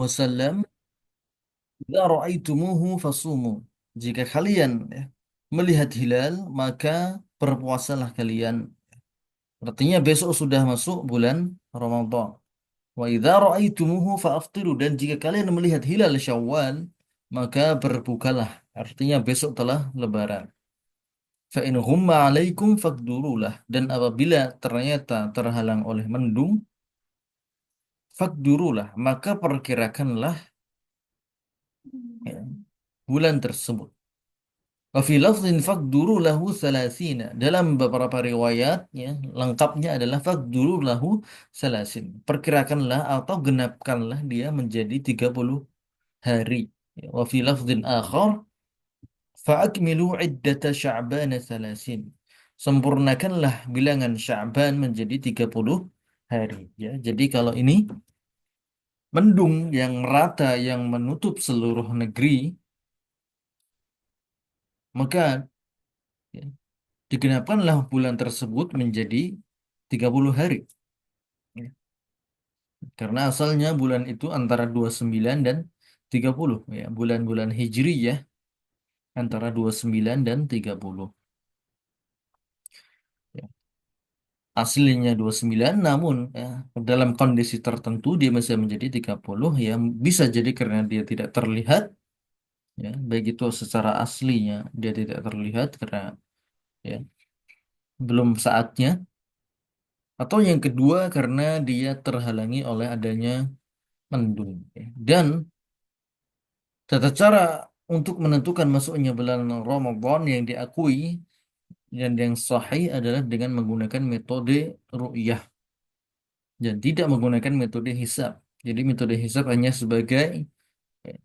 wasallam, "Idza ra'aitumuhu fasumu." Jika kalian melihat hilal, maka berpuasalah kalian. Artinya besok sudah masuk bulan Ramadan. Wa idza ra'aitumuhu fa'aftiru, dan jika kalian melihat hilal Syawal, maka berbukalah. Artinya besok telah lebaran. Fa in ghumma 'alaikum faqdurulah, dan apabila ternyata terhalang oleh mendung, faqdurulah, maka perkirakanlah ya, bulan tersebut. Wa fi lafzin faqduru lahu salasina. Dalam beberapa riwayat ya, lengkapnya adalah faqduru lahu salasin. Perkirakanlah atau genapkanlah dia menjadi 30 hari. Ya, wa fi lafzin akhar fa'akmilu iddata sya'bana salasin. Sempurnakanlah bilangan Sya'ban menjadi 30 hari. Ya, jadi kalau ini mendung yang rata yang menutup seluruh negeri, maka ya, digenapkanlah bulan tersebut menjadi 30 hari. Ya. Karena asalnya bulan itu antara 29 dan 30. Ya. Bulan-bulan Hijriyah antara 29 dan 30. Ya. Aslinya 29, namun ya, dalam kondisi tertentu dia bisa menjadi 30. Ya. Bisa jadi karena dia tidak terlihat. Ya. Baik itu secara aslinya dia tidak terlihat karena ya, belum saatnya. Atau yang kedua karena dia terhalangi oleh adanya mendung. Ya. Dan tata cara untuk menentukan masuknya bulan Ramadan yang diakui dan yang sahih adalah dengan menggunakan metode ru'yah dan tidak menggunakan metode hisab. Jadi metode hisab hanya sebagai ya,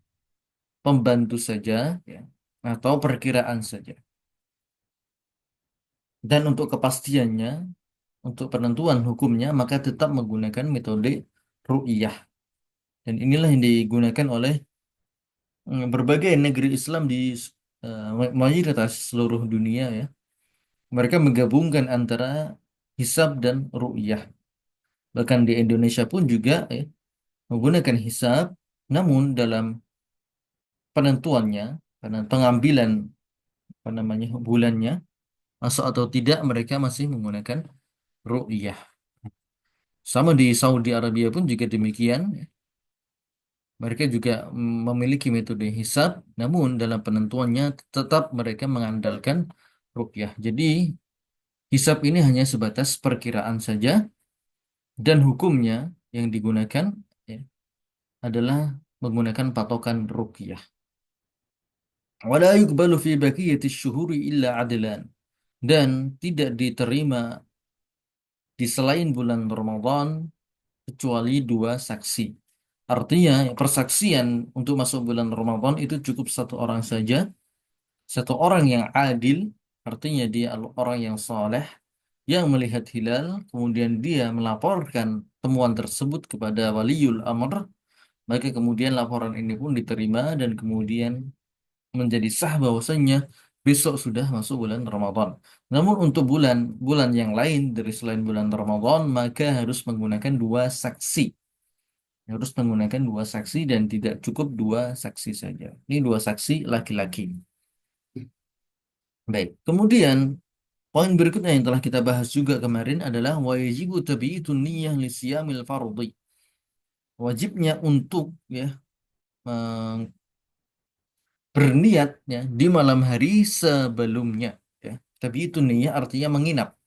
pembantu saja ya, atau perkiraan saja. Dan untuk kepastiannya, untuk penentuan hukumnya, maka tetap menggunakan metode ru'yah. Dan inilah yang digunakan oleh berbagai negeri Islam di mayoritas seluruh dunia ya. Mereka menggabungkan antara hisab dan ru'yah. Bahkan di Indonesia pun juga menggunakan hisab, namun dalam penentuannya, karena pengambilan apa namanya bulannya masuk atau tidak, mereka masih menggunakan ru'yah. Sama di Saudi Arabia pun juga demikian. Mereka juga memiliki metode hisab, namun dalam penentuannya tetap mereka mengandalkan ru'yah. Jadi hisab ini hanya sebatas perkiraan saja, dan hukumnya yang digunakan ya, adalah menggunakan patokan ruqyah. Wala yuqbalu fi baqiyati syuhuri illa adlan. Dan tidak diterima di selain bulan Ramadan kecuali dua saksi. Artinya persaksian untuk masuk bulan Ramadan itu cukup satu orang saja, satu orang yang adil, artinya dia orang yang soleh, yang melihat hilal, kemudian dia melaporkan temuan tersebut kepada waliul amr, maka kemudian laporan ini pun diterima dan kemudian menjadi sah bahwasanya besok sudah masuk bulan Ramadan. Namun untuk bulan yang lain dari selain bulan Ramadan, maka harus menggunakan dua saksi. Harus menggunakan dua saksi dan tidak cukup dua saksi saja. Ini dua saksi laki-laki. Baik. Kemudian poin berikutnya yang telah kita bahas juga kemarin adalah wajibu tabiitun niyyah li siyamil fardhi. Wajibnya untuk ya berniat ya di malam hari sebelumnya ya. Tapi itu niat artinya menginap.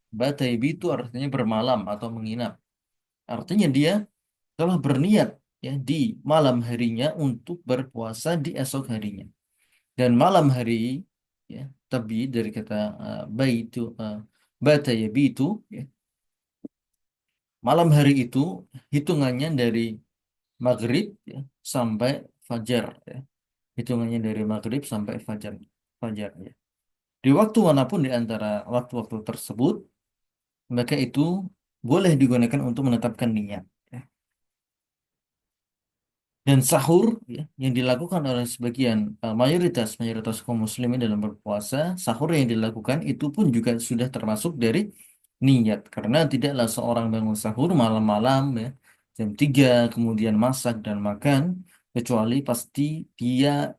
Bataibi itu artinya bermalam atau menginap. Artinya dia telah berniat ya di malam harinya untuk berpuasa di esok harinya. Dan malam hari ya tabi dari kata baitu batayabitu ya. Malam hari itu hitungannya dari maghrib ya, sampai fajar ya. Hitungannya dari maghrib sampai fajar fajar ya. Di waktu manapun di antara waktu-waktu tersebut, maka itu boleh digunakan untuk menetapkan niat. Ya. Dan sahur ya, yang dilakukan oleh sebagian mayoritas kaum muslimin dalam berpuasa, sahur yang dilakukan itu pun juga sudah termasuk dari niat. Karena tidaklah seorang bangun sahur malam-malam ya, jam 3 kemudian masak dan makan, kecuali pasti dia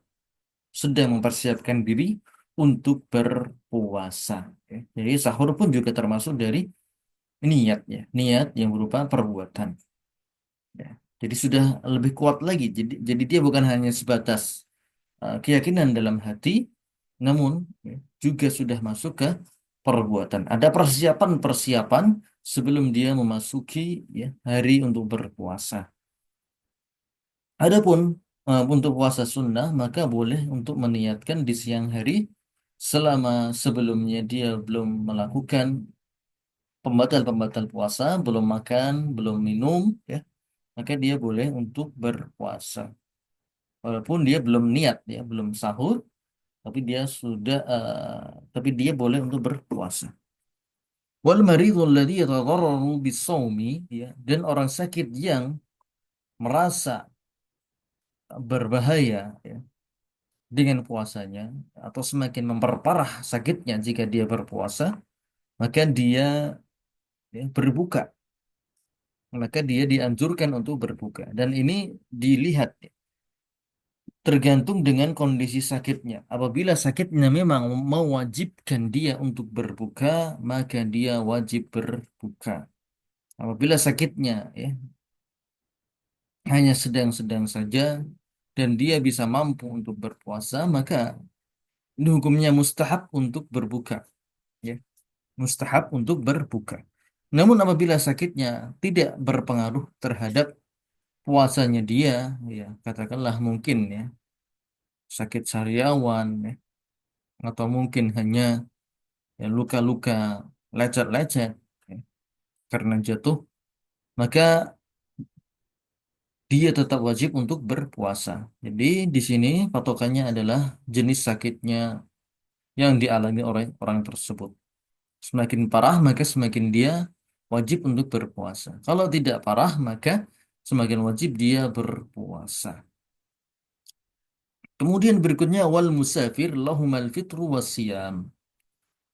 sedang mempersiapkan diri untuk berpuasa. Ya. Jadi sahur pun juga termasuk dari niat ya, niat yang berupa perbuatan. Ya. Jadi sudah lebih kuat lagi. Jadi dia bukan hanya sebatas keyakinan dalam hati, namun ya, juga sudah masuk ke perbuatan. Ada persiapan-persiapan sebelum dia memasuki ya, hari untuk berpuasa. Adapun untuk puasa sunnah, maka boleh untuk meniatkan di siang hari selama sebelumnya dia belum melakukan pembatal-pembatal puasa, belum makan, belum minum, ya, maka dia boleh untuk berpuasa. Walaupun dia belum niat, ya, belum sahur, tapi dia sudah, tapi dia boleh untuk berpuasa. Wal maridul ladzi yatadarraru bisawmi, ya, dan orang sakit yang merasa berbahaya, ya, dengan puasanya atau semakin memperparah sakitnya jika dia berpuasa, maka dia ya, berbuka. Maka dia dianjurkan untuk berbuka. Dan ini dilihat ya, tergantung dengan kondisi sakitnya. Apabila sakitnya memang mewajibkan dia untuk berbuka, maka dia wajib berbuka. Apabila sakitnya ya hanya sedang-sedang saja dan dia bisa mampu untuk berpuasa, maka ini hukumnya mustahab untuk berbuka. Ya. Mustahab untuk berbuka. Namun apabila sakitnya tidak berpengaruh terhadap puasanya dia, ya katakanlah mungkin ya sakit sariawan, ya, atau mungkin hanya ya, luka-luka lecet-lecet ya, karena jatuh, maka dia tetap wajib untuk berpuasa. Jadi di sini patokannya adalah jenis sakitnya yang dialami oleh orang tersebut. Semakin parah maka semakin dia wajib untuk berpuasa. Kalau tidak parah maka semakin wajib dia berpuasa. Kemudian berikutnya wal musafir lahumal fitru wasiyam.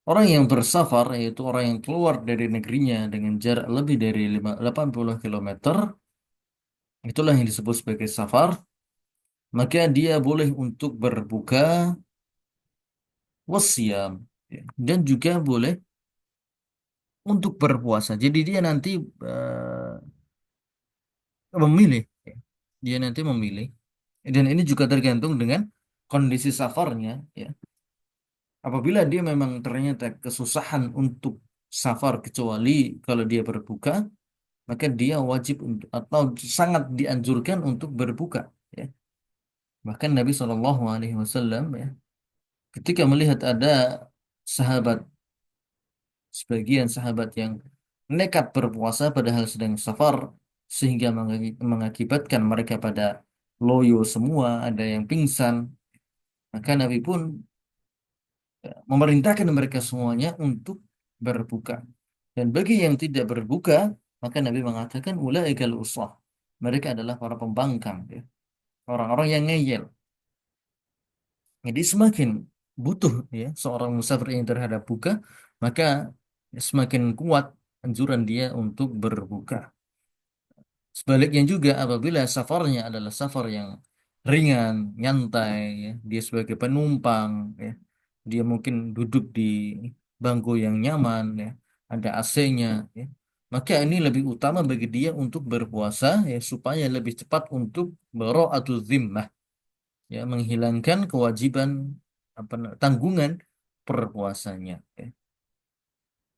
Orang yang bersafar yaitu orang yang keluar dari negerinya dengan jarak lebih dari 80 kilometer, itulah yang disebut sebagai safar, maka dia boleh untuk berbuka wasiyam ya, dan juga boleh untuk berpuasa. Jadi dia nanti memilih ya. Dia nanti memilih dan ini juga tergantung dengan kondisi safarnya ya. Apabila dia memang ternyata kesusahan untuk safar kecuali kalau dia berbuka, maka dia wajib untuk atau sangat dianjurkan untuk berbuka ya. Bahkan Nabi Shallallahu Alaihi Wasallam ya ketika melihat ada sahabat sebagian sahabat yang nekat berpuasa padahal sedang safar sehingga mengakibatkan mereka pada loyo semua, ada yang pingsan, maka Nabi pun memerintahkan mereka semuanya untuk berbuka. Dan bagi yang tidak berbuka, maka Nabi mengatakan ulaikal usah. Mereka adalah para pembangkang, ya. Orang-orang yang ngeyel. Jadi semakin butuh ya seorang musafir ini terhadap buka, maka semakin kuat anjuran dia untuk berbuka. Sebaliknya juga apabila safarnya adalah safar yang ringan, nyantai, ya, dia sebagai penumpang, ya, dia mungkin duduk di bangku yang nyaman, ya, ada AC-nya, ya, maka ini lebih utama bagi dia untuk berpuasa, ya, supaya lebih cepat untuk bara'atul zimmah, ya, menghilangkan kewajiban tanggungan perpuasanya. Ya.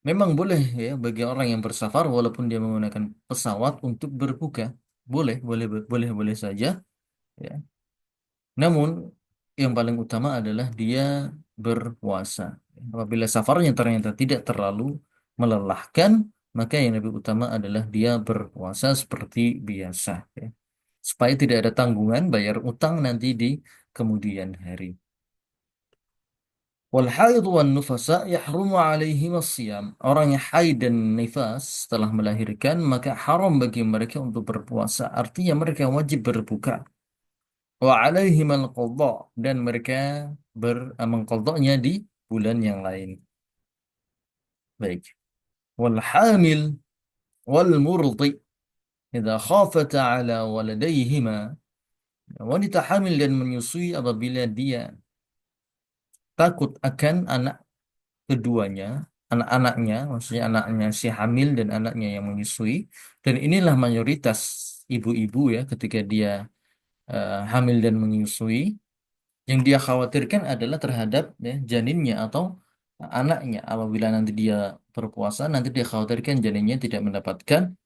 Memang boleh ya bagi orang yang bersafar walaupun dia menggunakan pesawat untuk berbuka. Boleh, boleh, boleh, boleh saja. Ya. Namun yang paling utama adalah dia berpuasa. Apabila safarnya ternyata tidak terlalu melelahkan, maka yang lebih utama adalah dia berpuasa seperti biasa. Ya. Supaya tidak ada tanggungan bayar utang nanti di kemudian hari. Wal haid wan nufasa yahrumu alaihim as-siyam. Orang yang haid dan nifas setelah melahirkan maka haram bagi mereka untuk berpuasa. Artinya mereka wajib berbuka. Wa alaihim al-qadha dan mereka mengqadhanya di bulan yang lain. Baik. Wal hamil wal murdi idza khafata ala waladayhima, wanita hamil dan menyusui apabila dia takut akan anak keduanya, anak-anaknya, maksudnya anaknya si hamil dan anaknya yang menyusui, dan inilah mayoritas ibu-ibu ya ketika dia hamil dan menyusui, yang dia khawatirkan adalah terhadap ya, janinnya atau anaknya. Apabila nanti dia berpuasa, nanti dia khawatirkan janinnya tidak mendapatkan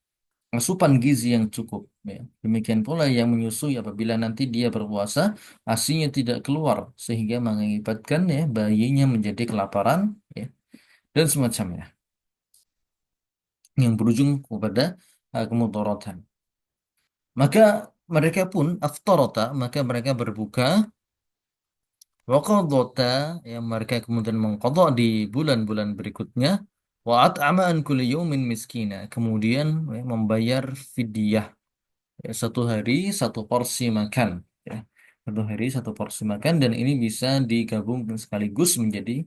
asupan gizi yang cukup. Ya. Demikian pula yang menyusui apabila nanti dia berpuasa, ASINY-nya tidak keluar sehingga mengakibatkan ya bayinya menjadi kelaparan ya, dan semacamnya yang berujung kepada kemudaratan. Maka mereka pun aftarata, maka mereka berbuka waqadota, yang mereka kemudian mengqadha di bulan-bulan berikutnya, wa at'ama an kulli yaumin miskina, kemudian ya, membayar fidyah. Ya, satu hari satu porsi makan ya. Satu hari satu porsi makan, dan ini bisa digabungkan sekaligus menjadi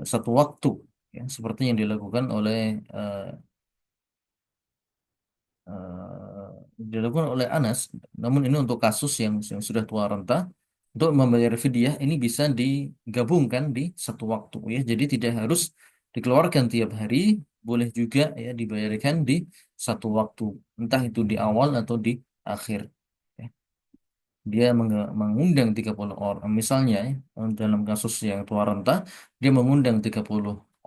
satu waktu ya, seperti yang dilakukan oleh eh, dilakukan oleh Anas. Namun ini untuk kasus yang sudah tua renta, untuk membayar fidyah ini bisa digabungkan di satu waktu ya. Jadi tidak harus dikeluarkan tiap hari, boleh juga ya dibayarkan di satu waktu, entah itu di awal atau di akhir. Ya. Dia mengundang 30 orang, misalnya ya, dalam kasus yang tua renta, dia mengundang 30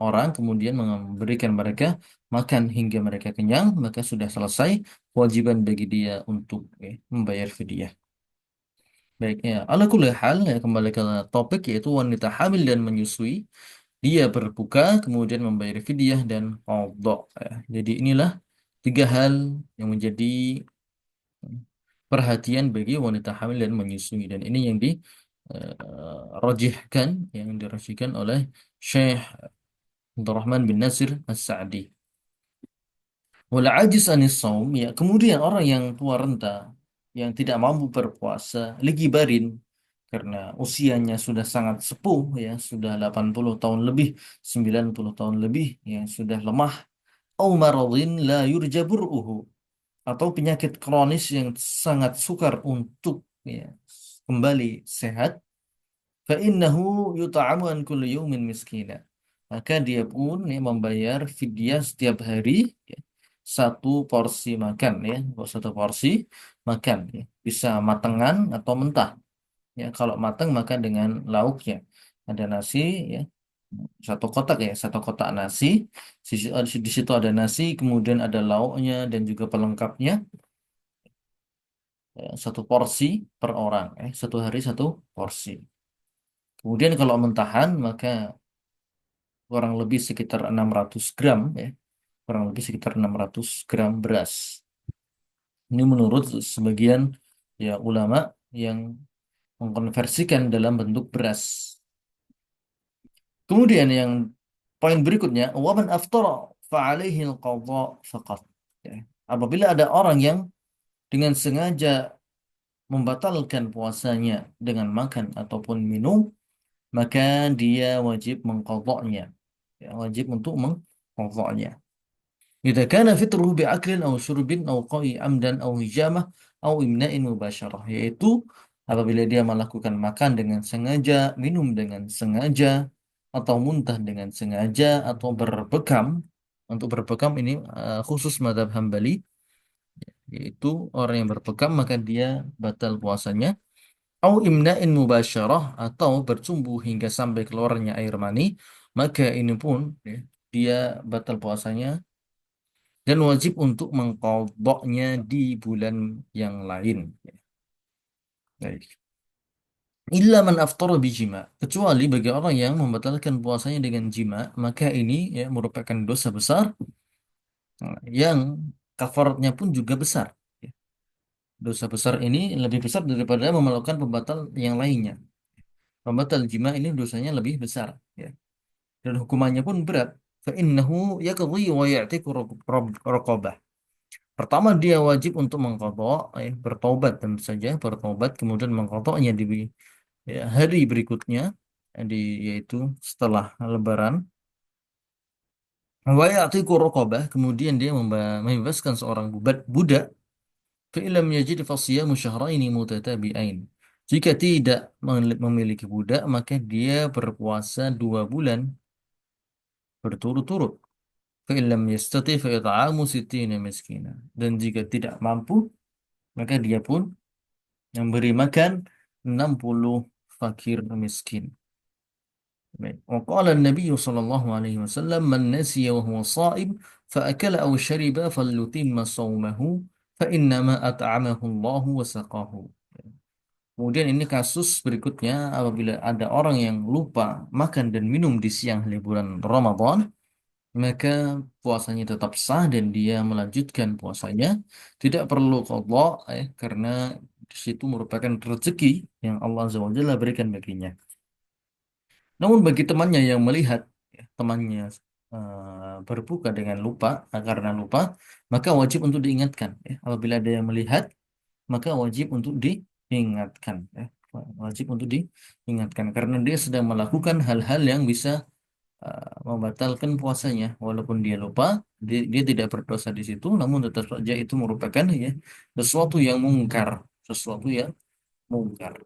orang, kemudian memberikan mereka makan hingga mereka kenyang, maka sudah selesai kewajiban bagi dia untuk membayar fidyah. Baik ya, ala kulli hal ya, kembali ke topik yaitu wanita hamil dan menyusui, dia berbuka kemudian membayar fidyah dan qadha ya. Jadi inilah tiga hal yang menjadi perhatian bagi wanita hamil dan menyusui, dan ini yang dirajihkan, yang dirajihkan oleh Syekh Abdurrahman bin Nasir As-Sa'di. Wal ajiz anis saum, ya kemudian orang yang tua renta yang tidak mampu berpuasa barin karena usianya sudah sangat sepuh ya, sudah 80 tahun lebih, 90 tahun lebih, yang sudah lemah, au maradhin la yurja bur'uhu, atau penyakit kronis yang sangat sukar untuk ya, kembali sehat, fa innahu yut'amu an kulli yaumin miskina, maka dia pun ya, membayar fidyah setiap hari ya, satu porsi makan ya, satu porsi makan ya. Bisa matengan atau mentah ya. Kalau matang maka dengan lauknya, ada nasi ya, satu kotak ya, satu kotak nasi, di situ ada nasi, kemudian ada lauknya dan juga pelengkapnya, ya, satu porsi per orang satu hari satu porsi. Kemudian kalau mentahan maka kurang lebih sekitar 600 gram ya, kurang lebih sekitar 600 gram beras. Ini menurut sebagian ya ulama yang mengkonversikan dalam bentuk beras. Kemudian yang poin berikutnya, waman aftara fa'alaihi al-qadha faqat. Ya. Apabila ada orang yang dengan sengaja membatalkan puasanya dengan makan ataupun minum, maka dia wajib mengqadha'nya. Ya, wajib untuk mengqadha'nya. Idza kana fitruhu bi'aklin aw syurbin aw qa'i amdan aw hijamah aw imna'in mubasyarah, yaitu apabila dia melakukan makan dengan sengaja, minum dengan sengaja, atau muntah dengan sengaja, atau berbekam. Untuk berbekam ini khusus mazhab Hambali, yaitu orang yang berbekam maka dia batal puasanya. Au imna'in mubasyarah, atau bercumbu hingga sampai keluarnya air mani, maka ini pun ya, dia batal puasanya dan wajib untuk mengqadha'nya di bulan yang lain. Baik. Illa man aftara bijima, kecuali bagi orang yang membatalkan puasanya dengan jima, maka ini ya merupakan dosa besar yang kafaratnya pun juga besar. Ya. Dosa besar ini lebih besar daripada melakukan pembatal yang lainnya. Pembatal jima ini dosanya lebih besar ya. Dan hukumannya pun berat. Fa innahu yaqdi wa ya'tiqu raqabah. Pertama dia wajib untuk mengqadha, bertaubat, tentu saja bertaubat, kemudian mengqadhanya di ya, hari berikutnya, yaitu setelah Lebaran. Wa ya'tiqu raqabah, kemudian dia membebaskan seorang budak, Fa'ilam yajid fasiyamu syahraini mutatabi'ain. Jika tidak memiliki budak, maka dia berpuasa 2 bulan berturut-turut. Fa'ilam yastati fa'it'amu sittina miskina. Dan jika tidak mampu, maka dia pun memberi makan 60 fakir miskin. Baik. وقال النبي صلى الله عليه وسلم من نسي وهو صائم فأكل أو شرب فليتم صومه فإنما أطعمه الله وسقاه. Kemudian ini kasus berikutnya apabila ada orang yang lupa makan dan minum di siang hari bulan Ramadan, maka puasanya tetap sah dan dia melanjutkan puasanya, tidak perlu qadha karena di situ merupakan rezeki yang Allah Azza wa Jalla berikan baginya. Namun bagi temannya yang melihat temannya berbuka dengan lupa karena lupa, maka wajib untuk diingatkan. Apabila ada yang melihat, maka wajib untuk diingatkan. Wajib untuk diingatkan karena dia sedang melakukan hal-hal yang bisa membatalkan puasanya. Walaupun dia lupa, dia tidak berdosa di situ, namun tetap saja itu merupakan sesuatu yang mungkar, sesuatu yang mungkar.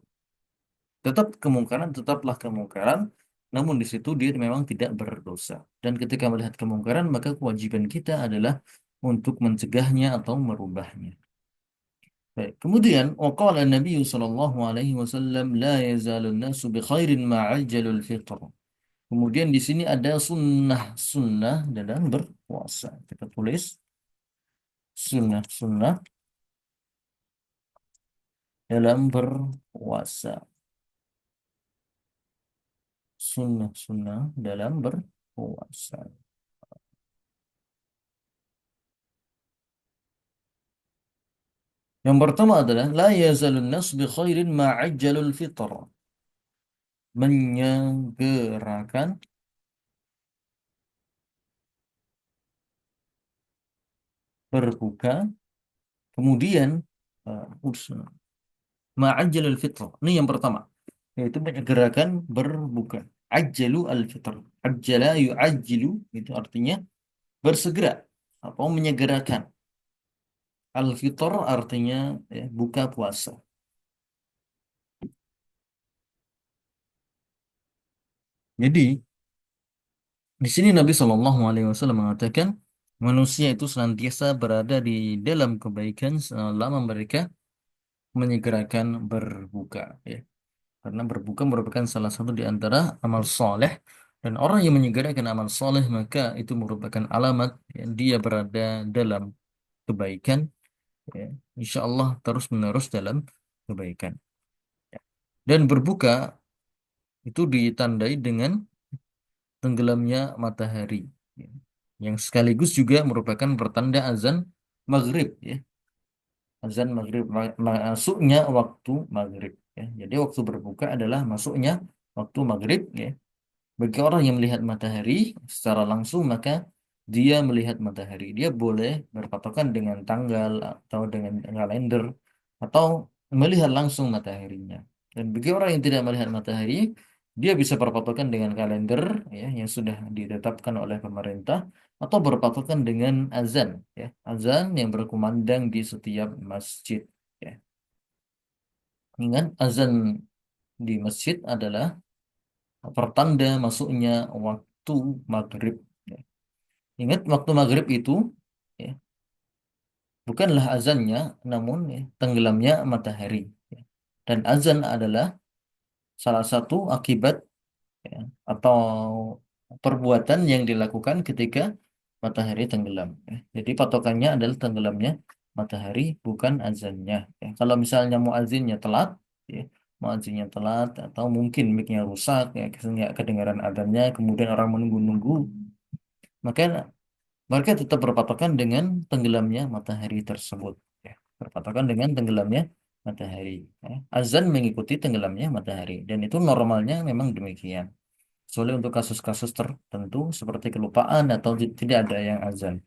Tetap kemungkaran, tetaplah kemungkaran, namun di situ dia memang tidak berdosa. Dan ketika melihat kemungkaran, maka kewajiban kita adalah untuk mencegahnya atau merubahnya. Baik. Kemudian, waqala Nabi sallallahu alaihi wasallam la yazalun nasu bi khairin ma'ajjalul fitr. Kemudian di sini ada sunnah-sunnah dalam berpuasa. Kita tulis sunnah-sunnah dalam berpuasa. Sunnah-sunnah dalam berpuasa. Yang pertama adalah la yazalun nas bi khairin ma'ajjalul fitr. Menyegerakan berbuka, kemudian ma'ajjalul fitr. Ini yang pertama, yaitu menyegerakan berbuka. Ajjalu al-fitr. Ajjala yu'ajjilu itu artinya bersegera atau menyegerakan. Al-fitr artinya buka puasa. Jadi di sini Nabi Shallallahu Alaihi Wasallam mengatakan manusia itu senantiasa berada di dalam kebaikan selama mereka menyegerakan berbuka, ya. Karena berbuka merupakan salah satu di antara amal soleh, dan orang yang menyegerakan amal soleh maka itu merupakan alamat dia berada dalam kebaikan, ya. Insya Allah terus menerus dalam kebaikan, ya. Dan berbuka itu ditandai dengan tenggelamnya matahari, ya, yang sekaligus juga merupakan pertanda azan maghrib, ya. Azan maghrib masuknya waktu maghrib, ya. Jadi waktu berbuka adalah masuknya waktu maghrib, ya. Bagi orang yang melihat matahari secara langsung, maka dia melihat matahari. Dia boleh berpatokan dengan tanggal atau dengan kalender atau melihat langsung mataharinya. Dan bagi orang yang tidak melihat matahari, dia bisa berpatokan dengan kalender, ya, yang sudah ditetapkan oleh pemerintah atau berpatokan dengan azan, ya, azan yang berkumandang di setiap masjid, ya. Ingat, azan di masjid adalah pertanda masuknya waktu maghrib, ya. Ingat, waktu maghrib itu, ya, bukanlah azannya, namun tenggelamnya matahari, ya. Dan azan adalah salah satu akibat, ya, atau perbuatan yang dilakukan ketika matahari tenggelam, ya. Jadi patokannya adalah tenggelamnya matahari, bukan azannya, ya. Kalau misalnya muazzinnya telat, ya, muazzinnya telat atau mungkin mic-nya rusak, ya, sehingga kedengaran adanya, kemudian orang menunggu-nunggu, maka mereka tetap berpatokan dengan tenggelamnya matahari tersebut, ya. Berpatokan dengan tenggelamnya matahari, ya. Azan mengikuti tenggelamnya matahari, dan itu normalnya memang demikian. Kecuali untuk kasus-kasus tertentu seperti kelupaan atau tidak ada yang azan.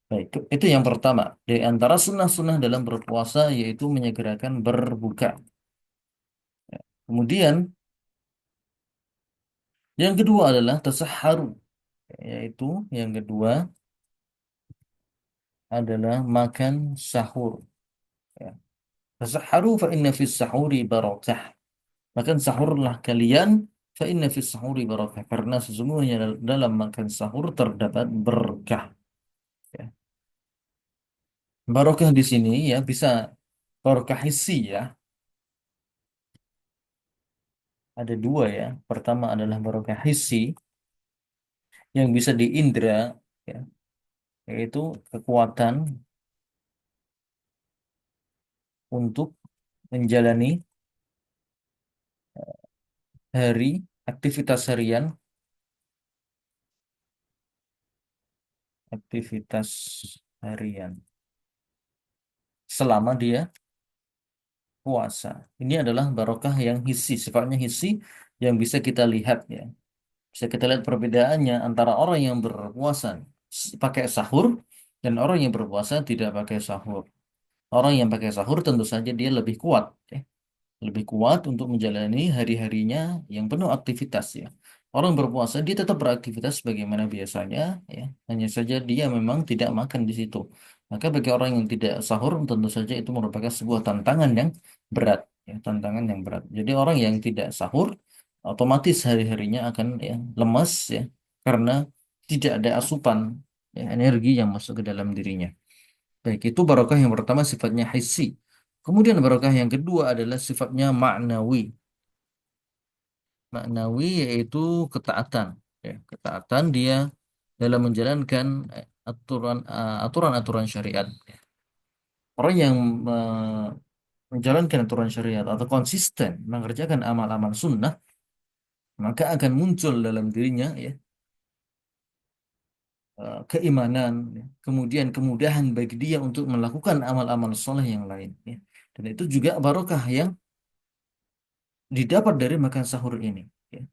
Baik, itu yang pertama. Di antara sunnah-sunnah dalam berpuasa yaitu menyegerakan berbuka. Kemudian yang kedua adalah tasaharu, yaitu yang kedua adalah makan sahur. Tasahharu fa inna fis sahuri barakah. Makan sahurlah kalian fa inna fis sahuri barakah. Karena sesungguhnya dalam makan sahur terdapat berkah. Ya. Barokah di sini ya bisa barokah hissi ya. Ada dua ya. Pertama adalah barokah hissi yang bisa diindra ya, yaitu kekuatan untuk menjalani hari aktivitas harian, aktivitas harian selama dia puasa. Ini adalah barokah yang hissi, sifatnya hissi yang bisa kita lihat ya. Bisa kita lihat perbedaannya antara orang yang berpuasa pakai sahur dan orang yang berpuasa tidak pakai sahur. Orang yang pakai sahur tentu saja dia lebih kuat ya. Lebih kuat untuk menjalani hari-harinya yang penuh aktivitas ya. Orang berpuasa dia tetap beraktivitas bagaimana biasanya ya. Hanya saja dia memang tidak makan di situ. Maka bagi orang yang tidak sahur tentu saja itu merupakan sebuah tantangan yang berat ya, tantangan yang berat. Jadi orang yang tidak sahur otomatis hari-harinya akan ya lemas ya karena tidak ada asupan ya, energi yang masuk ke dalam dirinya. Baik, itu barokah yang pertama sifatnya hissi. Kemudian barokah yang kedua adalah sifatnya maknawi. Maknawi yaitu ketaatan. Ya, ketaatan dia dalam menjalankan aturan-aturan syariat. Orang yang menjalankan aturan syariat atau konsisten mengerjakan amal-amal sunnah, maka akan muncul dalam dirinya ya keimanan, ya. Kemudian kemudahan bagi dia untuk melakukan amal-amal soleh yang lain. Ya. Dan itu juga barokah yang didapat dari makan sahur ini. Ya.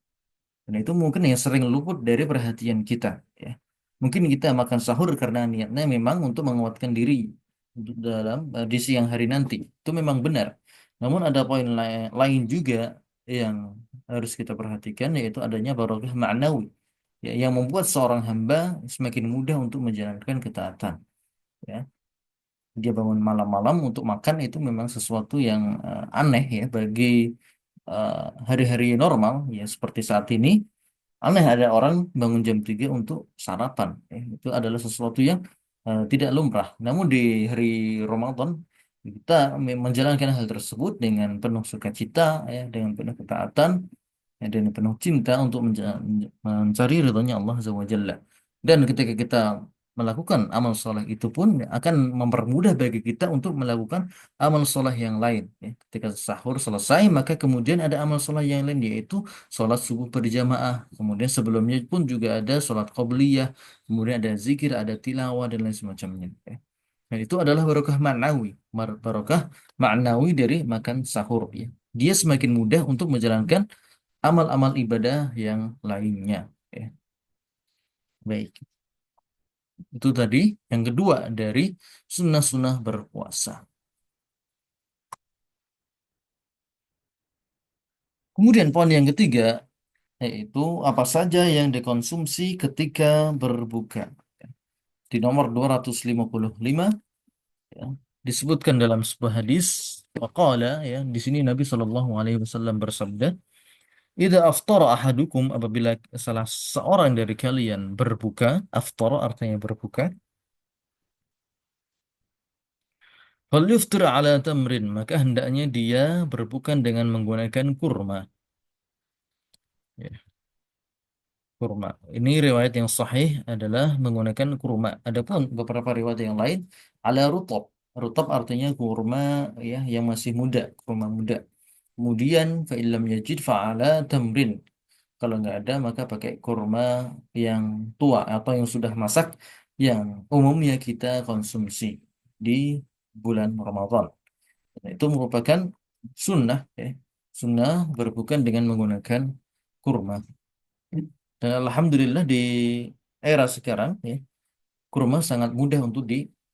Dan itu mungkin yang sering luput dari perhatian kita. Ya. Mungkin kita makan sahur karena niatnya memang untuk menguatkan diri untuk dalam di siang hari nanti. Itu memang benar. Namun ada poin lain juga yang harus kita perhatikan yaitu adanya barokah ma'nawi. Ya, yang membuat seorang hamba semakin mudah untuk menjalankan ketaatan. Ya. Dia bangun malam-malam untuk makan itu memang sesuatu yang aneh ya bagi eh, hari-hari normal ya seperti saat ini. Aneh ada orang bangun jam 3 untuk sarapan. Itu adalah sesuatu yang tidak lumrah. Namun di hari Ramadan kita menjalankan hal tersebut dengan penuh sukacita, ya, dengan penuh ketaatan, ya, dan penuh cinta untuk mencari ridhonya Allah Azza wa Jalla. Dan ketika kita melakukan amal soleh itu pun akan mempermudah bagi kita untuk melakukan amal soleh yang lain. Ya. Ketika sahur selesai, maka kemudian ada amal soleh yang lain yaitu sholat subuh berjamaah. Kemudian sebelumnya pun juga ada sholat qobliyah, kemudian ada zikir, ada tilawah dan lain semacamnya. Ya. Dan itu adalah barokah maknawi, barokah maknawi dari makan sahur. Ya. Dia semakin mudah untuk menjalankan amal-amal ibadah yang lainnya. Ya. Baik, itu tadi yang kedua dari sunnah-sunnah berpuasa. Kemudian poin yang ketiga yaitu apa saja yang dikonsumsi ketika berbuka. Di nomor 255 ya, disebutkan dalam sebuah hadis waqala ya di sini Nabi Shallallahu alaihi wasallam bersabda, "Idza aftara ahadukum apabila salah seorang dari kalian berbuka, aftara artinya berbuka, falyuftir ala tamrin, maka hendaknya dia berbuka dengan menggunakan kurma." Ya, kurma. Ini riwayat yang sahih adalah menggunakan kurma. Adapun beberapa riwayat yang lain ala rutab. Rutab artinya kurma ya yang masih muda, kurma muda. Kemudian fa'ilam yajid fa'ala tamrin. Kalau nggak ada maka pakai kurma yang tua atau yang sudah masak yang umumnya kita konsumsi di bulan Ramadan. Nah, itu merupakan sunnah ya. Sunnah berbuka dengan menggunakan kurma. Dan alhamdulillah di era sekarang ya, kurma sangat mudah untuk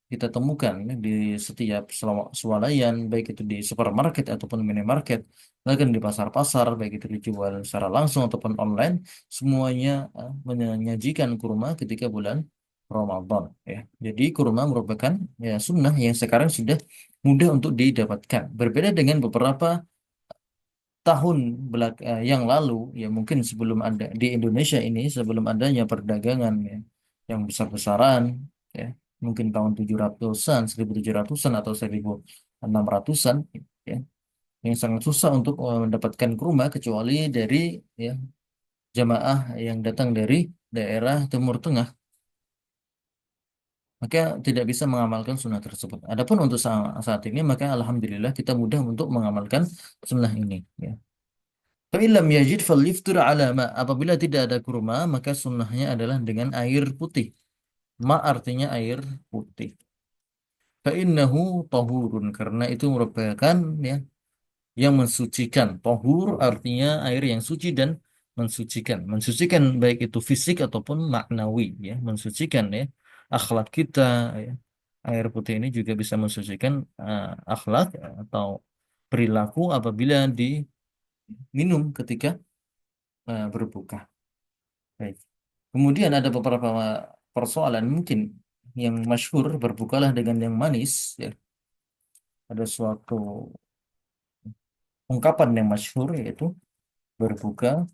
kita temukan ya, di setiap swalayan, baik itu di supermarket ataupun minimarket, bahkan di pasar-pasar, baik itu dijual secara langsung ataupun online, semuanya menyajikan kurma ketika bulan Ramadan ya. Jadi kurma merupakan ya sunnah yang sekarang sudah mudah untuk didapatkan. Berbeda dengan beberapa tahun yang lalu ya mungkin sebelum ada di Indonesia ini sebelum adanya perdagangan ya yang besar-besaran ya mungkin tahun 700-an, 1700-an atau 1600-an ya yang sangat susah untuk mendapatkan kurma kecuali dari ya jamaah yang datang dari daerah Timur Tengah maka tidak bisa mengamalkan sunnah tersebut. Adapun untuk saat ini maka alhamdulillah kita mudah untuk mengamalkan sunnah ini ya. Fa'ilam yajid falyiftur ala ma. Apabila tidak ada kurma, maka sunnahnya adalah dengan air putih. Ma artinya air putih. Fa'innahu tahurun. Karena itu merupakan ya yang mensucikan. Tahur artinya air yang suci dan mensucikan. Mensucikan baik itu fisik ataupun maknawi ya. Mensucikan ya akhlak kita ya. Air putih ini juga bisa mensucikan akhlak atau perilaku apabila diminum ketika berbuka. Baik. Kemudian ada beberapa persoalan mungkin yang masyhur berbukalah dengan yang manis ya. Ada suatu ungkapan yang masyhur yaitu berbuka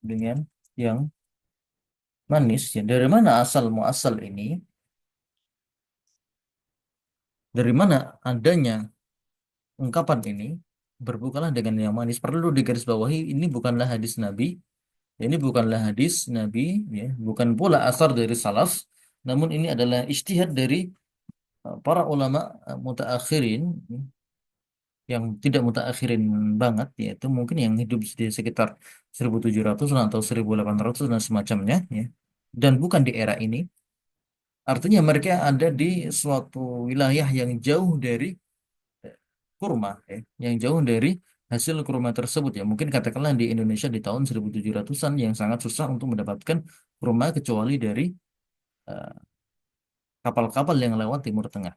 dengan yang manis ya. Dari mana asal muasal ini? Dari mana adanya ungkapan ini? Berbukalah dengan yang manis. Perlu digarisbawahi ini bukanlah hadis Nabi. Ini bukanlah hadis Nabi ya, bukan pula asar dari salaf, namun ini adalah ijtihad dari para ulama mutaakhirin yang tidak mutaakhirin banget yaitu mungkin yang hidup di sekitar 1700-an atau 1800 dan semacamnya ya dan bukan di era ini artinya mereka ada di suatu wilayah yang jauh dari kurma ya yang jauh dari hasil kurma tersebut ya mungkin katakanlah di Indonesia di tahun 1700-an yang sangat susah untuk mendapatkan kurma kecuali dari eh, kapal-kapal yang lewat Timur Tengah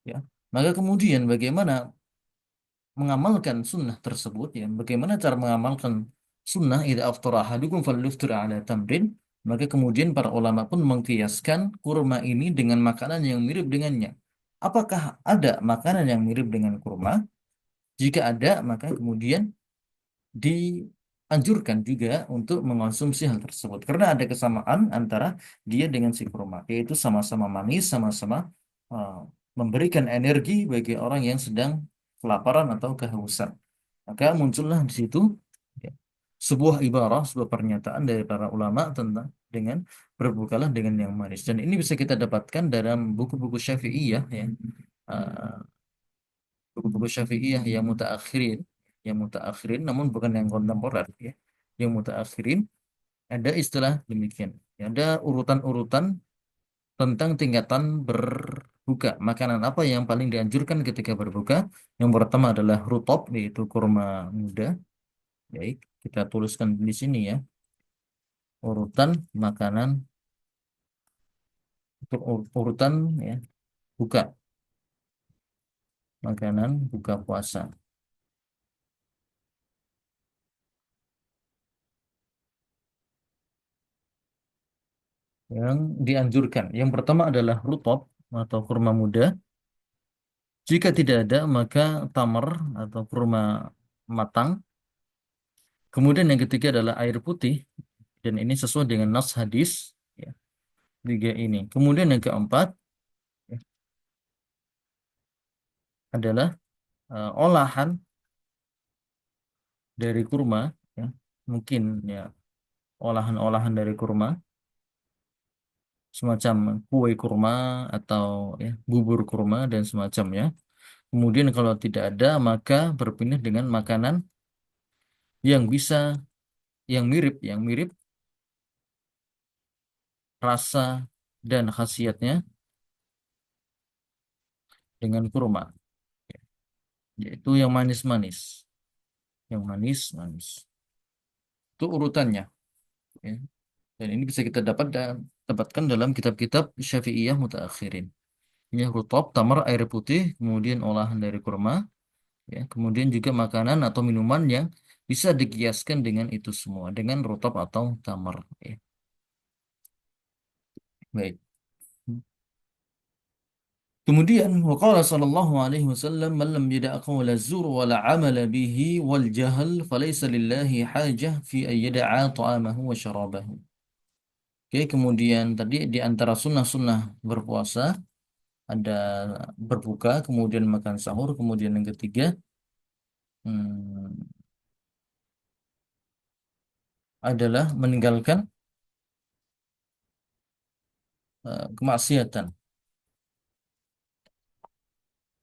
ya maka kemudian bagaimana mengamalkan sunnah tersebut ya bagaimana cara mengamalkan sunnah idza aftara ahadukum falyuftir ala tamrin maka kemudian para ulama pun mengkiaskan kurma ini dengan makanan yang mirip dengannya apakah ada makanan yang mirip dengan kurma jika ada maka kemudian dianjurkan juga untuk mengonsumsi hal tersebut karena ada kesamaan antara dia dengan si kurma yaitu sama-sama manis sama-sama uh, memberikan energi bagi orang yang sedang kelaparan atau kehausan maka muncullah di situ ya, sebuah ibarah sebuah pernyataan dari para ulama tentang dengan berbukalah dengan yang manis dan ini bisa kita dapatkan dalam buku-buku Syafi'iyah ya uh, buku-buku Syafi'iyah yang mutaakhirin namun bukan yang kontemporer ya yang mutaakhirin ada istilah demikian ya, ada urutan-urutan tentang tingkatan berbuka makanan apa yang paling dianjurkan ketika berbuka yang pertama adalah rutop yaitu kurma muda baik kita tuliskan di sini ya urutan makanan urutan ya buka makanan buka puasa yang dianjurkan. Yang pertama adalah rutop atau kurma muda. Jika tidak ada, maka tamar atau kurma matang. Kemudian yang ketiga adalah air putih. Dan ini sesuai dengan nas hadis. Ya, tiga ini. Kemudian yang keempat ya, adalah olahan dari kurma. Ya. Mungkin ya olahan-olahan dari kurma. Semacam kue kurma atau ya, bubur kurma dan semacamnya. Kemudian kalau tidak ada, maka berpindah dengan makanan yang bisa yang mirip rasa dan khasiatnya dengan kurma, yaitu yang manis-manis, yang manis-manis. Itu urutannya, ya. Dan ini bisa kita dapatkan dalam kitab-kitab Syafi'iyah mutaakhirin. Ini rutop, tamar, air putih, kemudian olahan dari kurma, ya. Kemudian juga makanan atau minuman yang bisa dikiaskan dengan itu semua, dengan rutop atau tamar, ya. Baik. Kemudian waqala sallallahu alaihi wasallam man lam yada' qawla zur wa la 'amala bihi wal jahl falaysa lillahi hajah fi an yada'a ta'amahu wa syarabahu. Oke, kemudian tadi di antara sunnah-sunnah berpuasa ada berbuka, kemudian makan sahur, kemudian yang ketiga hmm, adalah meninggalkan kemaksiatan.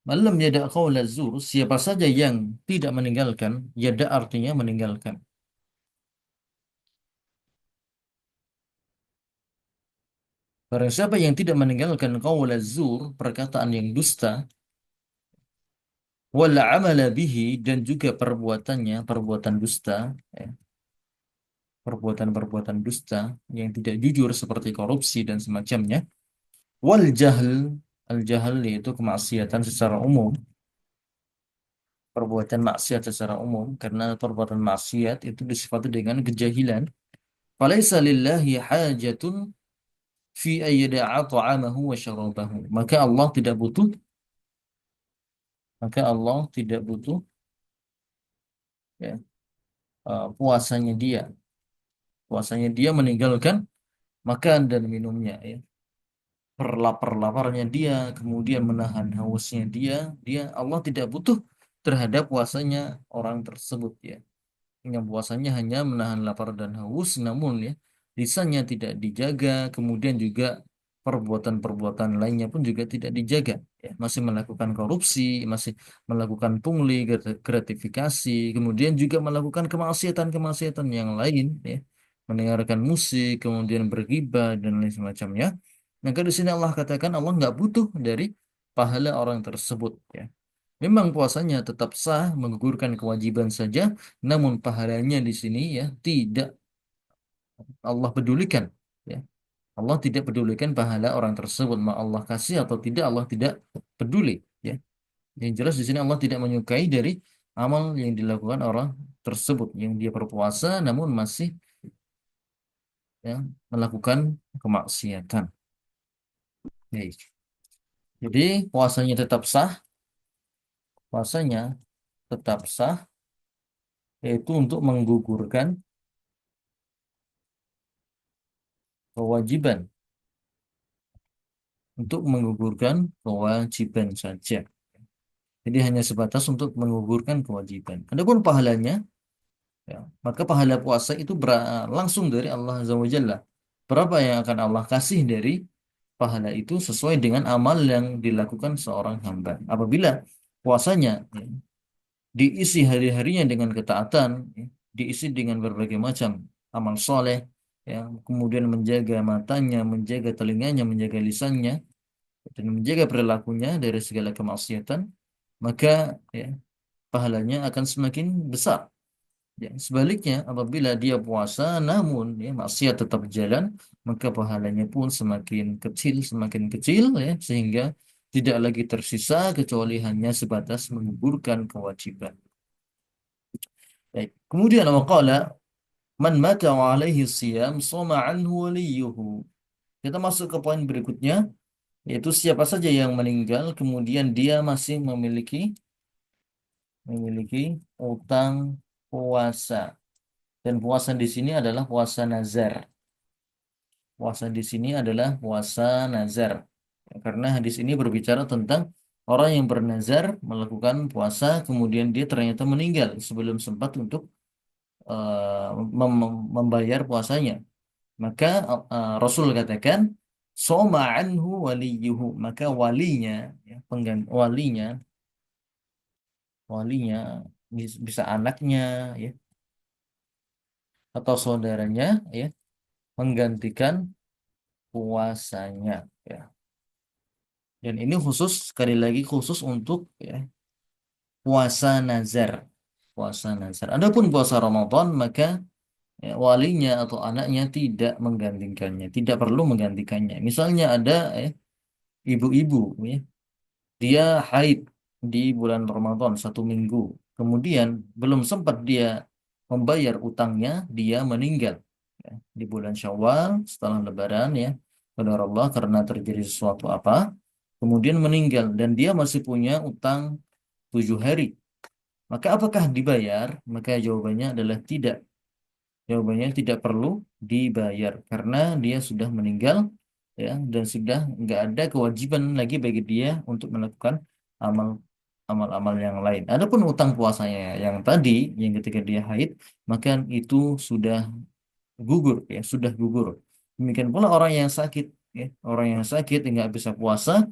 Malam yada qaula zur, siapa saja yang tidak meninggalkan, yada artinya meninggalkan. Barang siapa yang tidak meninggalkan qaula zur, perkataan yang dusta, wala amala bihi dan juga perbuatannya, perbuatan dusta, ya, perbuatan-perbuatan dusta yang tidak jujur seperti korupsi dan semacamnya, wal jahl, al jahl yaitu kemaksiatan secara umum, perbuatan maksiat secara umum, karena perbuatan maksiat itu disifati dengan kejahilan. Falaisa lillahi hajatun fi ayyada'a ta'amahu wa syarabahu. Maka Allah tidak butuh ya, puasanya dia. Puasanya dia meninggalkan makan dan minumnya ya. Perlapar-laparnya dia, kemudian menahan hausnya dia Allah tidak butuh terhadap puasanya orang tersebut ya. Yang puasanya hanya menahan lapar dan haus, namun ya lisannya tidak dijaga, kemudian juga perbuatan-perbuatan lainnya pun juga tidak dijaga. Ya, masih melakukan korupsi, masih melakukan pungli, gratifikasi, kemudian juga melakukan kemaksiatan-kemaksiatan yang lain, ya, mendengarkan musik, kemudian bergibah dan lain semacamnya. Maka di sini Allah katakan Allah nggak butuh dari pahala orang tersebut. Ya. Memang puasanya tetap sah, menggugurkan kewajiban saja, namun pahalanya di sini ya tidak Allah pedulikan. Ya. Allah tidak pedulikan pahala orang tersebut, mau Allah kasih atau tidak, Allah tidak peduli. Ya. Yang jelas di sini Allah tidak menyukai dari amal yang dilakukan orang tersebut, yang dia berpuasa namun masih ya, melakukan kemaksiatan. Baik. Jadi puasanya tetap sah, yaitu untuk menggugurkan kewajiban, untuk menggugurkan kewajiban saja. Jadi hanya sebatas untuk menggugurkan kewajiban. Adapun pahalanya, ya, maka pahala puasa itu langsung dari Allah Azza wa Jalla. Berapa yang akan Allah kasih dari pahala itu sesuai dengan amal yang dilakukan seorang hamba. Apabila puasanya ya, diisi hari-harinya dengan ketaatan, ya, diisi dengan berbagai macam amal soleh, ya, kemudian menjaga matanya, menjaga telinganya, menjaga lisannya, dan menjaga perilakunya dari segala kemaksiatan, maka ya, pahalanya akan semakin besar. Ya, sebaliknya, apabila dia puasa namun ya, maksiat tetap jalan, maka pahalanya pun semakin kecil ya, sehingga tidak lagi tersisa kecuali hanya sebatas menggugurkan kewajiban. Baik. Kemudian waqala man mata wa alaihi siyam shoma anhu waliyuhu. Kita masuk ke poin berikutnya, yaitu siapa saja yang meninggal kemudian dia masih memiliki utang puasa. Dan puasa di sini adalah puasa nazar. Puasa di sini adalah puasa nazar. Ya, karena hadis ini berbicara tentang orang yang bernazar melakukan puasa kemudian dia ternyata meninggal sebelum sempat untuk eh, membayar puasanya. Maka Rasul katakan soma anhu waliyuhu, maka walinya ya, walinya bisa anaknya ya atau saudaranya ya menggantikan puasanya ya. Dan ini khusus sekali lagi khusus untuk ya, puasa nazar. Puasa nazar. Adapun puasa Ramadan maka ya, walinya atau anaknya tidak menggantikannya, tidak perlu menggantikannya. Misalnya ada ibu-ibu ya, dia haid di bulan Ramadan 1 minggu. Kemudian belum sempat dia membayar utangnya, dia meninggal ya, di bulan Syawal setelah Lebaran ya. Qadarullah karena terjadi sesuatu apa, kemudian meninggal dan dia masih punya utang 7 hari. Maka apakah dibayar? Maka jawabannya adalah tidak. Jawabannya tidak perlu dibayar karena dia sudah meninggal ya dan sudah nggak ada kewajiban lagi bagi dia untuk melakukan amal amal-amal yang lain. Adapun utang puasanya yang tadi yang ketika dia haid maka itu sudah gugur ya sudah gugur. Demikian pula orang yang sakit ya orang yang sakit nggak bisa puasa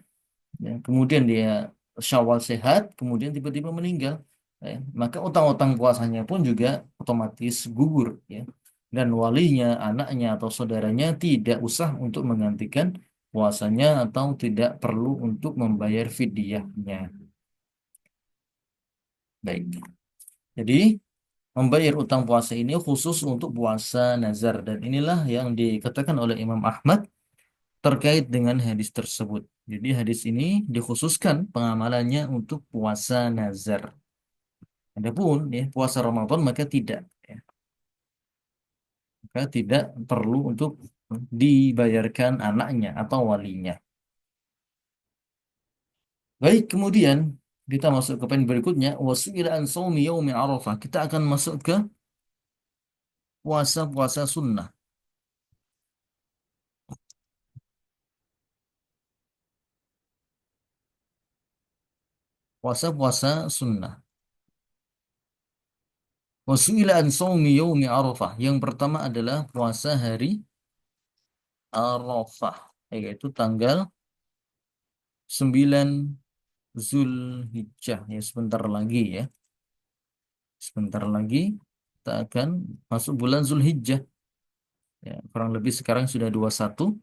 ya, kemudian dia Syawal sehat, kemudian tiba-tiba meninggal, ya, maka utang-utang puasanya pun juga otomatis gugur, ya. Dan walinya, anaknya atau saudaranya tidak usah untuk menggantikan puasanya atau tidak perlu untuk membayar fidyahnya. Baik. Jadi membayar utang puasa ini khusus untuk puasa nazar dan inilah yang dikatakan oleh Imam Ahmad terkait dengan hadis tersebut. Jadi hadis ini dikhususkan pengamalannya untuk puasa nazar. Adapun ya puasa Ramadan maka tidak, ya. Maka tidak perlu untuk dibayarkan anaknya atau walinya. Baik, kemudian kita masuk ke poin berikutnya wasu'ila an shaumi yaumi Arafah. Kita akan masuk ke puasa-puasa sunnah. Puasa-puasa sunnah. Wasu'ila an shaumi yaumi Arafah. Yang pertama adalah puasa hari Arafah, yaitu tanggal 9 Zulhijjah ya sebentar lagi ya. Sebentar lagi kita akan masuk bulan Zulhijjah. Ya, kurang lebih sekarang sudah 21,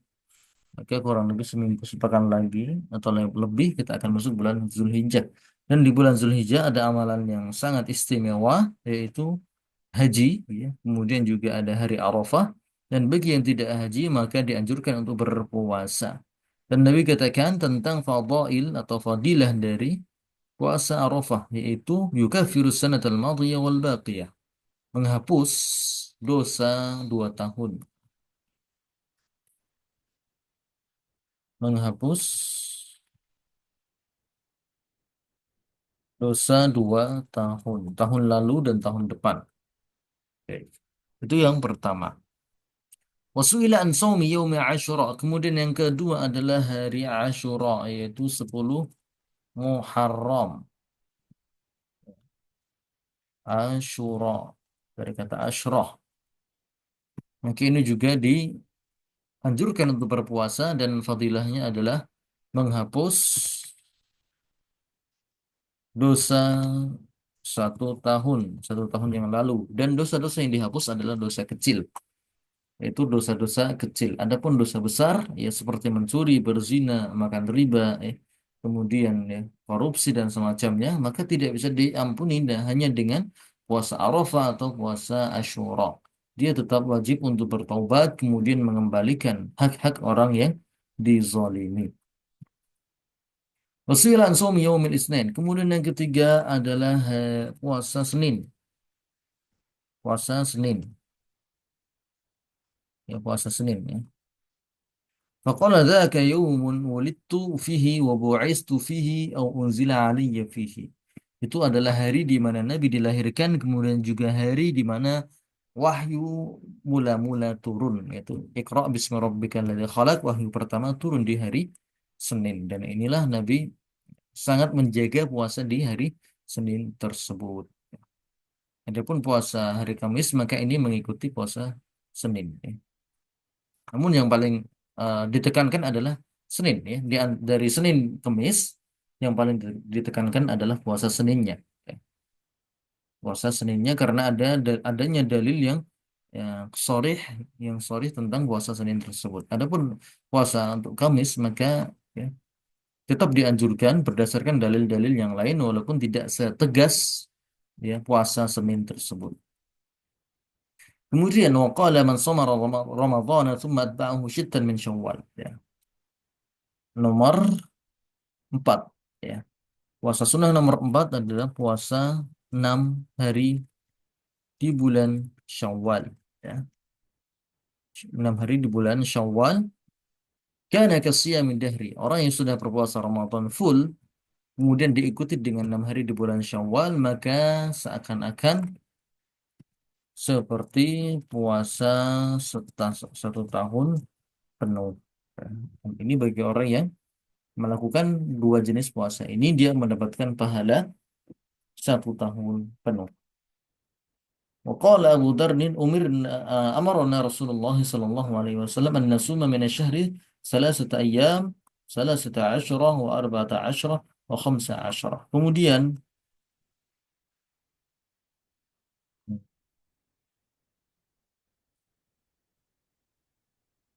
maka kurang lebih seminggu sepekan lagi atau lebih kita akan masuk bulan Zulhijjah. Dan di bulan Zulhijjah ada amalan yang sangat istimewa yaitu haji ya. Kemudian juga ada hari Arafah dan bagi yang tidak haji maka dianjurkan untuk berpuasa. Dan Nabi katakan tentang fadail atau fadilah dari puasa Arafah yaitu yukaffiru sanatal madiyah wal baqiyah, menghapus dosa 2 tahun, menghapus dosa 2 tahun, tahun lalu dan tahun depan. Oke. Itu yang pertama. Wasu'ila an shaumi yaumi Asyura. Kemudian yang kedua adalah hari Asyura yaitu 10 Muharram. Asyura dari kata Asyrah. Maka ini juga dianjurkan untuk berpuasa dan fadilahnya adalah menghapus dosa 1 tahun yang lalu dan dosa-dosa yang dihapus adalah dosa kecil yaitu dosa-dosa kecil. Adapun dosa besar ya seperti mencuri, berzina, makan riba, kemudian ya korupsi dan semacamnya maka tidak bisa diampuni hanya dengan puasa Arafah atau puasa Asyura. Dia tetap wajib untuk bertaubat kemudian mengembalikan hak-hak orang yang dizalimi. Wasilan shaumi yaumil Isnin. Kemudian yang ketiga adalah puasa Senin. Puasa Senin. Ya, puasa Senin ya. Faqala dzaka yaumun wulidtu fihi wa bu'istu fihi au unzila alayya fihi. Itu adalah hari di mana Nabi dilahirkan kemudian juga hari di mana wahyu mula-mula turun yaitu Iqra bismi rabbikal ladzi khalaq, wahyu pertama turun di hari Senin dan inilah Nabi sangat menjaga puasa di hari Senin tersebut. Adapun puasa hari Kamis maka ini mengikuti puasa Senin ya. Namun yang paling ditekankan adalah Senin ya. Dari Senin Kamis yang paling ditekankan adalah puasa Seninnya. Ya. Puasa Seninnya karena adanya dalil ya, sorih yang sorih tentang puasa Senin tersebut. Adapun puasa untuk Kamis maka ya, tetap dianjurkan berdasarkan dalil-dalil yang lain walaupun tidak setegas ya puasa Senin tersebut. Kemudian waqala man shoma Ramadhana thumma atba'ahu sittan min Syawal ya. Nomor 4 ya. Puasa sunnah nomor 4 adalah puasa 6 hari di bulan Syawal ya. 6 hari di bulan Syawal Kana kasiyamid dahri. Orang yang sudah berpuasa Ramadan full, kemudian diikuti dengan 6 hari di bulan Syawal, maka seakan-akan seperti puasa 1 tahun penuh. Ini bagi orang yang melakukan dua jenis puasa ini, dia mendapatkan pahala 1 tahun penuh. وقال أبو ذر أمرنا أمرنا رسول الله صلى الله عليه وسلم أن نصوم من الشهر 3 أيام 13 و14 و15. Kemudian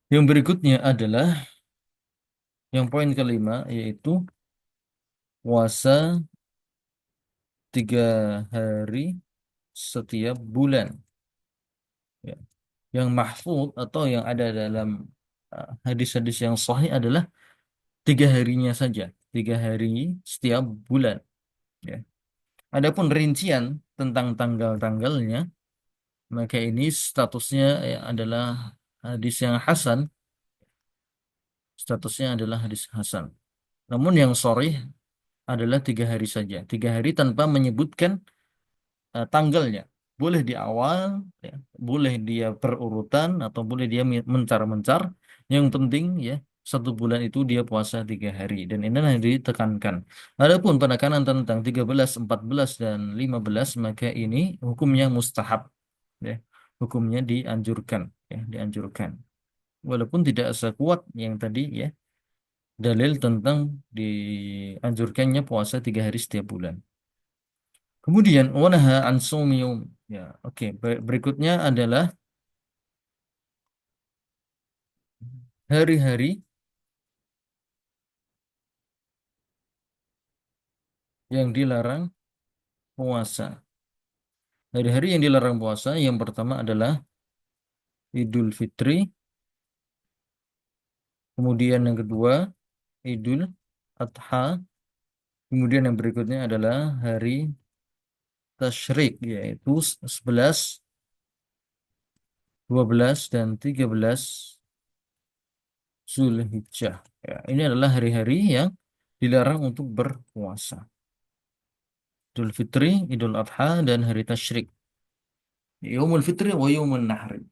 yang berikutnya adalah yang poin kelima, yaitu puasa 3 hari setiap bulan. Ya. Yang mahfud atau yang ada dalam hadis-hadis yang sahih adalah 3 harinya saja, 3 hari setiap bulan. Ya. Adapun rincian tentang tanggal-tanggalnya, maka ini statusnya adalah hadis yang hasan, statusnya adalah hadis hasan. Namun yang sharih adalah 3 hari saja, 3 hari tanpa menyebutkan tanggalnya. Boleh di awal, ya, boleh dia berurutan, atau boleh dia mencar-mencar. Yang penting ya 1 bulan itu dia puasa 3 hari, dan inilah yang ditekankan. Adapun penekanan tentang 13, 14 dan 15, maka ini hukumnya mustahab, ya. Hukumnya dianjurkan, ya, dianjurkan. Walaupun tidak sekuat yang tadi, ya, dalil tentang dianjurkannya puasa 3 hari setiap bulan. Kemudian wanaha an sumi yaum. Ya, oke. Berikutnya adalah hari-hari yang dilarang puasa. Hari-hari yang dilarang puasa yang pertama adalah Idul Fitri, kemudian yang kedua Idul Adha, kemudian yang berikutnya adalah hari Tasyrik, yaitu 11, 12 dan 13 Zulhijjah. Ya, ini adalah hari-hari yang dilarang untuk berpuasa. Idul Fitri, Idul Adha, dan hari Tasyrik. Yaumul Fitri wa Yaumun Nahri.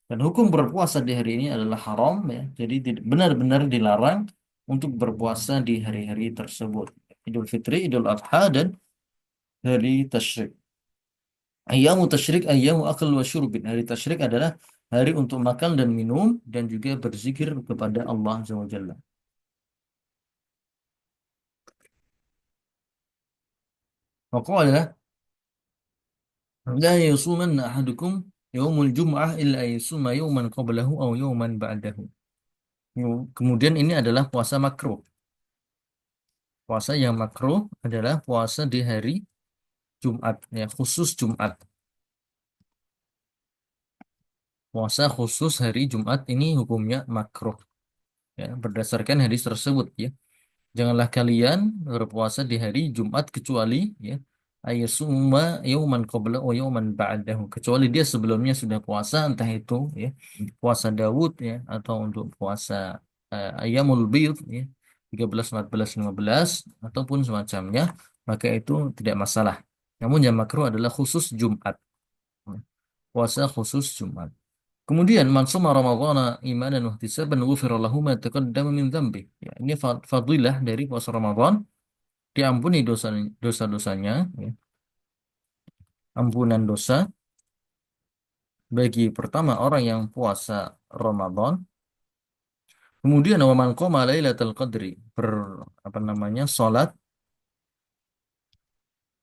Dan hukum berpuasa di hari ini adalah haram, ya. Jadi benar-benar dilarang untuk berpuasa di hari-hari tersebut. Idul Fitri, Idul Adha, dan hari Tasyrik. Ayyamu Tasyrik, ayyamu akal wa syurbin. Hari Tasyrik adalah hari untuk makan dan minum dan juga berzikir kepada Allah Azza wa Jalla. Maka la yasumanna ahadukum yaumul jum'ah illa yasuma yawman qablahu aw yawman ba'dahu. Kemudian ini adalah puasa makruh. Puasa yang makruh adalah puasa di hari Jumat, ya, khusus Jumat. Puasa khusus hari Jumat ini hukumnya makruh, ya, berdasarkan hadis tersebut, ya. Janganlah kalian berpuasa di hari Jumat kecuali, ya, ayasuma yauman qabla wa yauman ba'dahu, kecuali dia sebelumnya sudah puasa, entah itu, ya, puasa Daud, ya, atau untuk puasa Ayyamul Bid, ya, 13, 14, 15 ataupun semacamnya, maka itu tidak masalah. Namun yang makruh adalah khusus Jumat, puasa khusus Jumat. Kemudian man shoma ramadhana imanan wa ihtisaban ghufira lahu ma taqaddama min dzambi. Ya, ini fadilah dari puasa Ramadan, diampuni dosa-dosanya, ya. Ampunan dosa bagi pertama orang yang puasa Ramadan. Kemudian wa man qama lailatul qadri, apa namanya, salat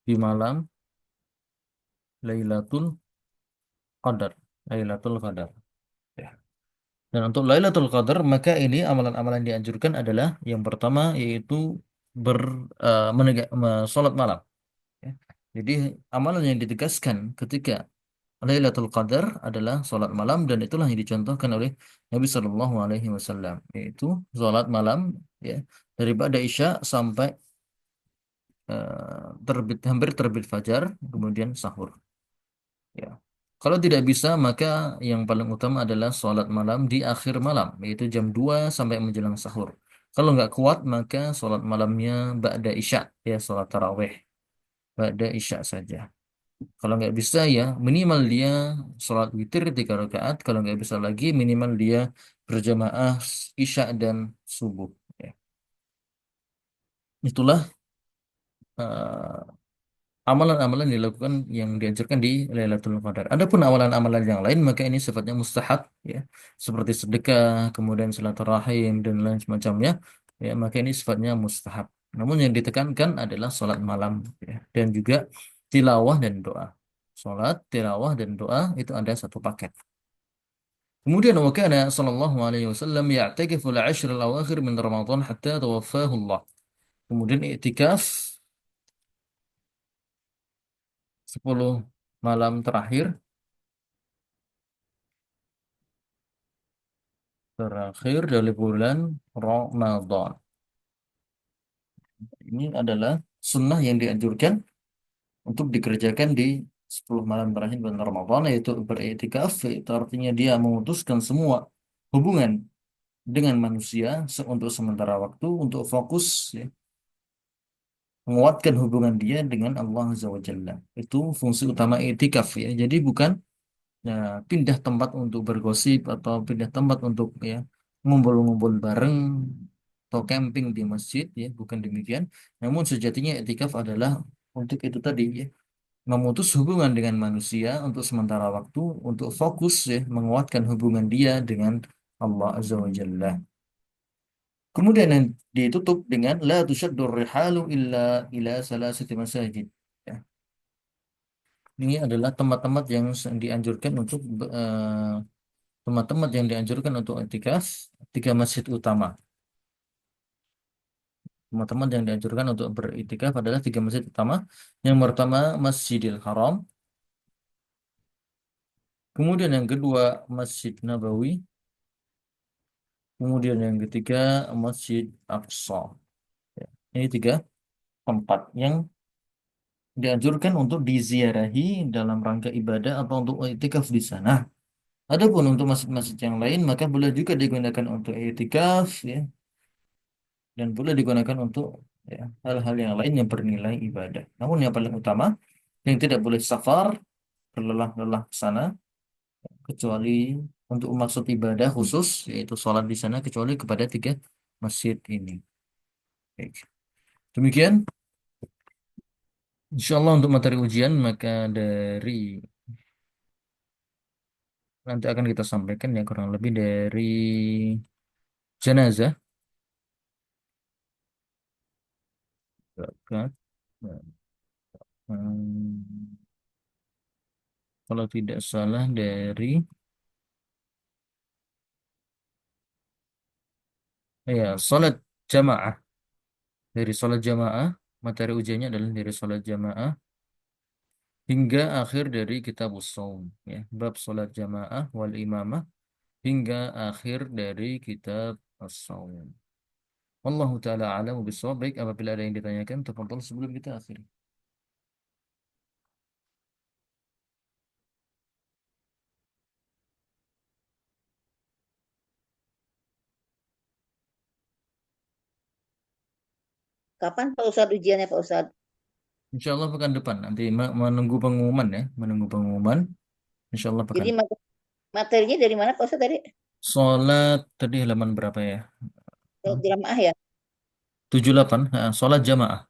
di malam Lailatul Qadar, Lailatul Qadar. Ya. Dan untuk Lailatul Qadar, maka ini amalan-amalan yang dianjurkan adalah yang pertama yaitu ber salat malam. Ya. Jadi amalan yang ditegaskan ketika Lailatul Qadar adalah salat malam, dan itulah yang dicontohkan oleh Nabi Shallallahu Alaihi Wasallam, yaitu salat malam, ya, dari ba'da Isya sampai hampir terbit fajar, kemudian sahur. Ya. Kalau tidak bisa, maka yang paling utama adalah sholat malam di akhir malam, yaitu jam 2 sampai menjelang sahur. Kalau nggak kuat, maka sholat malamnya ba'da isya, ya sholat taraweh, ba'da isya saja. Kalau nggak bisa ya minimal dia sholat witir 3 rakaat. Kalau nggak bisa lagi minimal dia berjamaah isya dan subuh. Ya. Itulah amalan-amalan yang dilakukan yang dianjurkan di Lailatul Qadar. Adapun amalan-amalan yang lain maka ini sifatnya mustahab ya, seperti sedekah, kemudian silaturahim dan lain semacamnya. Ya, maka ini sifatnya mustahab. Namun yang ditekankan adalah sholat malam ya, dan juga tilawah dan doa. Sholat, tilawah dan doa itu ada satu paket. Kemudian wa kana sallallahu alaihi wasallam ya'takifu al-ashr al-awakhir min Ramadan hatta tawaffahu Allah. Kemudian iktikaf 10 malam terakhir dari bulan Ramadan. Ini adalah sunnah yang dianjurkan untuk dikerjakan di 10 malam terakhir bulan Ramadan, yaitu beriktikaf, itu artinya dia memutuskan semua hubungan dengan manusia untuk sementara waktu, untuk fokus ya, menguatkan hubungan dia dengan Allah Azza wa Jalla. Itu fungsi utama iktikaf ya. Jadi bukan ya, pindah tempat untuk bergosip atau pindah tempat untuk ya ngumpul-ngumpul bareng atau camping di masjid ya, bukan demikian. Namun sejatinya etikaf adalah untuk itu tadi ya, memutus hubungan dengan manusia untuk sementara waktu, untuk fokus ya menguatkan hubungan dia dengan Allah Azza wa Jalla. Kemudian yang ditutup dengan la tushaddur rihalu illa ila salasati masajid. Ya. Ini adalah tempat-tempat yang dianjurkan untuk tempat-tempat yang dianjurkan untuk iktikaf 3 masjid utama. Tempat-tempat yang dianjurkan untuk beriktikaf adalah 3 masjid utama. Yang pertama Masjidil Haram, kemudian yang kedua Masjid Nabawi, kemudian yang ketiga Masjid Aqsa. Ya, ini 3 tempat yang dianjurkan untuk diziarahi dalam rangka ibadah atau untuk iktikaf di sana. Adapun untuk masjid-masjid yang lain maka boleh juga digunakan untuk iktikaf ya, dan boleh digunakan untuk ya, hal-hal yang lain yang bernilai ibadah. Namun yang paling utama yang tidak boleh safar berlelah-lelah ke sana kecuali untuk maksud ibadah khusus yaitu sholat di sana kecuali kepada 3 masjid ini. Baik. Demikian insya Allah untuk materi ujian maka dari nanti akan kita sampaikan ya kurang lebih dari jenazah zakat. Hmm, kalau tidak salah dari ya sholat jamaah, dari sholat jamaah materi ujiannya adalah dari sholat jamaah hingga akhir dari kitab shaum ya, bab sholat jamaah wal imamah hingga akhir dari kitab shaum. Wallahu taala a'lamu bishawab. Baik, apabila ada yang ditanyakan tafadhol sebelum kita akhiri. Kapan Pak Ustadz ujiannya Pak Ustadz? Insya Allah pekan depan nanti menunggu pengumuman ya, menunggu pengumuman. Insya Allah pekan. Jadi materinya dari mana Pak Ustadz tadi? Sholat tadi halaman berapa ya? Jamaah ya? 78. Sholat jamaah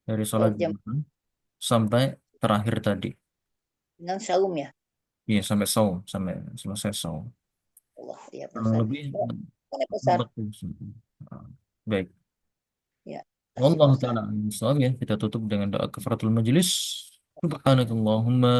dari sholat Sholat jam jamaah sampai terakhir tadi. dengan saum ya? Iya sampai saum, sampai selesai saum. Allah, ya Pak Kurang Ustadz. lebih Boleh Pak Ustadz? 49. Ah, baik. Ya, kasih Pak Wallahu Ustadz. taala a'lam bishawab ya. Kita tutup dengan doa kafaratul majelis. Subhanakallahumma